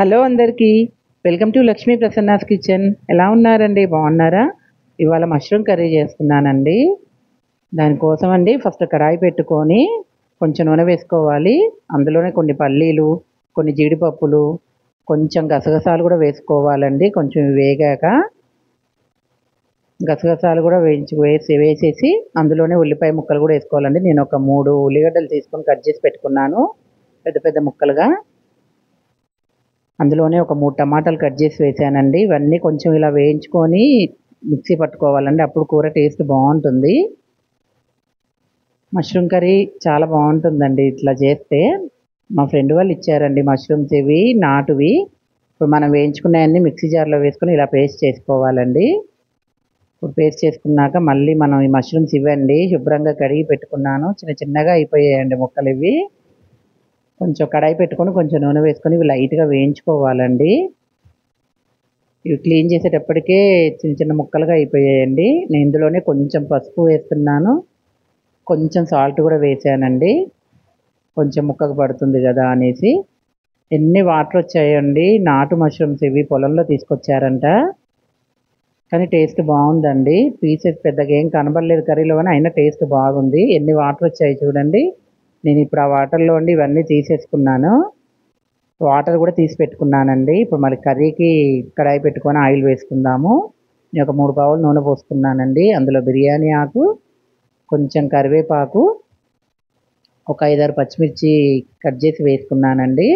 Hello అందరికీ, welcome to Lakshmi Prasanna's kitchen. ఎలా ఉన్నారండి? బాగున్నారా? ఇవాళ మష్రూమ్ కర్రీ చేస్తున్నానండి. దానికోసం అండి ఫస్ట్ కడాయి పెట్టుకొని కొంచెం నూనె వేసుకోవాలి. అందులోనే కొన్ని పల్లీలు, కొన్ని జీడిపప్పులు, కొంచెం గసగసాలు కూడా వేసుకోవాలండి. కొంచెం వేగాక గసగసాలు కూడా వేసేసి అందులోనే ఉల్లిపాయ ముక్కలు కూడా వేసుకోవాలండి. నేను ఒక 3 ఉల్లిగడ్డలు తీసుకొని కట్ చేసి పెట్టుకున్నాను పెద్ద పెద్ద ముక్కలుగా. అందులోనే ఒక 3 టమాటాలు కట్ చేసి వేసానండి. ఇవన్నీ కొంచెం ఇలా వేయించుకొని మిక్సీ పట్టుకోవాలండి. అప్పుడు కూర టేస్ట్ బాగుంటుంది. మష్రూమ్ కర్రీ చాలా బాగుంటుందండి ఇట్లా చేస్తే. మా ఫ్రెండ్ వాళ్ళు ఇచ్చారండి మష్రూమ్స్, ఇవి నాటువి. ఇప్పుడు మనం వేయించుకున్నాయన్నీ మిక్సీ జార్లో వేసుకొని ఇలా పేస్ట్ చేసుకోవాలండి. ఇప్పుడు పేస్ట్ చేసుకున్నాక మళ్ళీ మనం ఈ మష్రూమ్స్ ఇవ్వండి శుభ్రంగా కడిగి పెట్టుకున్నాను. చిన్న చిన్నగా అయిపోయాయండి ముక్కలు ఇవి. కొంచెం కడాయి పెట్టుకొని కొంచెం నూనె వేసుకొని ఇవి లైట్గా వేయించుకోవాలండి. ఇవి క్లీన్ చేసేటప్పటికే చిన్న చిన్న ముక్కలుగా అయిపోయాయండి. నేను ఇందులోనే కొంచెం పసుపు వేస్తున్నాను, కొంచెం సాల్ట్ కూడా వేసానండి, కొంచెం ముక్కకు పడుతుంది కదా అనేసి. ఎన్ని వాటర్ వచ్చాయండి. నాటు మష్రూమ్స్ ఇవి పొలంలో తీసుకొచ్చారంట, కానీ టేస్ట్ బాగుందండి. పీసెస్ పెద్దగా ఏం కనబడలేదు కర్రీలో, కానీ అయినా టేస్ట్ బాగుంది. ఎన్ని వాటర్ వచ్చాయి చూడండి. నేను ఇప్పుడు ఆ వాటర్లో ఉండి ఇవన్నీ తీసేసుకున్నాను. వాటర్ కూడా తీసి పెట్టుకున్నానండి. ఇప్పుడు మళ్ళీ కర్రీకి కడాయి పెట్టుకొని ఆయిల్ వేసుకుందాము. నేను ఒక 3 పావులు నూనె పోసుకున్నానండి. అందులో బిర్యానీ ఆకు, కొంచెం కరివేపాకు, ఒక 5-6 పచ్చిమిర్చి కట్ చేసి వేసుకున్నానండి.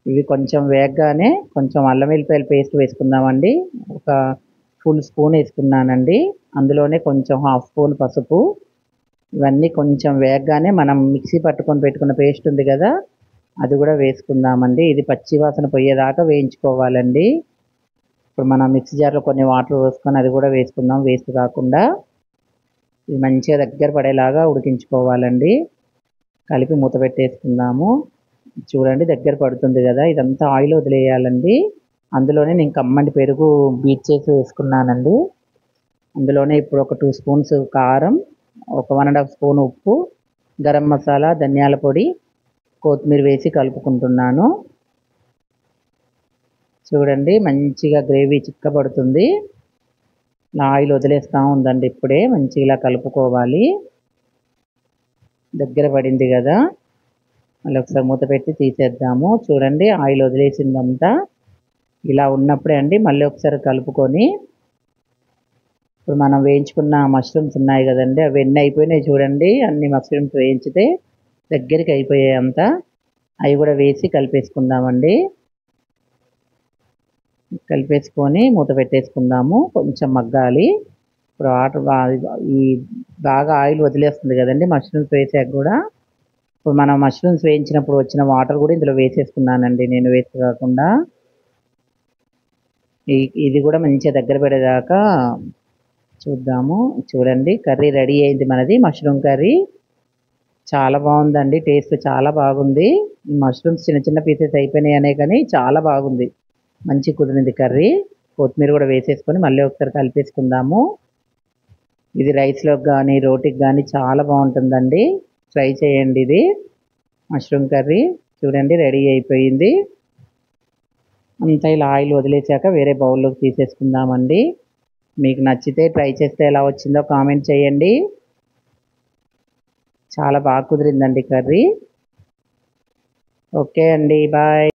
ఇవి కొంచెం వేగగానే కొంచెం అల్లం వెల్లిపాయల పేస్ట్ వేసుకుందామండి. ఒక ఫుల్ స్పూన్ వేసుకున్నానండి. అందులోనే కొంచెం 1/2 స్పూన్ పసుపు. ఇవన్నీ కొంచెం వేగగానే మనం మిక్సీ పట్టుకొని పెట్టుకున్న పేస్ట్ ఉంది కదా, అది కూడా వేసుకుందామండి. ఇది పచ్చి వాసన పోయేదాకా వేయించుకోవాలండి. ఇప్పుడు మనం మిక్సీ జార్లో కొన్ని వాటర్ వేసుకొని అది కూడా వేసుకుందాం, వేస్ట్ కాకుండా. ఇది మంచిగా దగ్గర పడేలాగా ఉడికించుకోవాలండి. కలిపి మూత పెట్టేసుకుందాము. చూడండి దగ్గర పడుతుంది కదా, ఇదంతా ఆయిల్ వదిలేయాలండి. అందులోనే నేను కమ్మటి పెరుగు బీట్ చేసి వేసుకున్నానండి. అందులోనే ఇప్పుడు ఒక 2 స్పూన్స్ కారం, ఒక 1.5 స్పూన్ ఉప్పు, గరం మసాలా, ధనియాల పొడి, కొత్తిమీర వేసి కలుపుకుంటున్నాను. చూడండి మంచిగా గ్రేవీ చిక్కబడుతుంది. ఆయిల్ వదిలేస్తూ ఉందండి. ఇప్పుడే మంచిగా ఇలా కలుపుకోవాలి. దగ్గర పడింది కదా, మళ్ళీ ఒకసారి మూత పెట్టి తీసేద్దాము. చూడండి ఆయిల్ వదిలేసిందంతా. ఇలా ఉన్నప్పుడే అండి మళ్ళీ ఒకసారి కలుపుకొని, ఇప్పుడు మనం వేయించుకున్న మష్రూమ్స్ ఉన్నాయి కదండి, అవి ఎన్ని అయిపోయినాయి చూడండి. అన్ని మష్రూమ్స్ వేయించితే దగ్గరికి అయిపోయాయి అంతా. అవి కూడా వేసి కలిపేసుకుందామండి. కలిపేసుకొని మూత పెట్టేసుకుందాము. కొంచెం మగ్గాలి. ఇప్పుడు ఈ బాగా ఆయిల్ వదిలేస్తుంది కదండి మష్రూమ్స్ వేసాక కూడా. ఇప్పుడు మనం మష్రూమ్స్ వేయించినప్పుడు వచ్చిన వాటర్ కూడా ఇందులో వేసేసుకున్నానండి నేను, వేస్ట్ కాకుండా. ఇది కూడా మంచిగా దగ్గర పడేదాకా చూద్దాము. చూడండి కర్రీ రెడీ అయింది మనది, మష్రూమ్ కర్రీ. చాలా బాగుందండి, టేస్ట్ చాలా బాగుంది. మష్రూమ్స్ చిన్న చిన్న పీసెస్ అయిపోయినాయి అనే కానీ చాలా బాగుంది, మంచి కుదిరింది కర్రీ. కొత్తిమీర కూడా వేసేసుకొని మళ్ళీ ఒకసారి కలిపేసుకుందాము. ఇది రైస్లోకి కానీ రోటీకి కానీ చాలా బాగుంటుందండి. ట్రై చేయండి ఇది మష్రూమ్ కర్రీ. చూడండి రెడీ అయిపోయింది అంతా. ఇలా ఆయిల్ వదిలేసాక వేరే బౌల్లోకి తీసేసుకుందామండి. మీకు నచ్చితే ట్రై చేస్తే ఎలా వచ్చిందో కామెంట్ చేయండి. చాలా బాగా కుదిరిందండి కర్రీ. ఓకే అండి, బాయ్.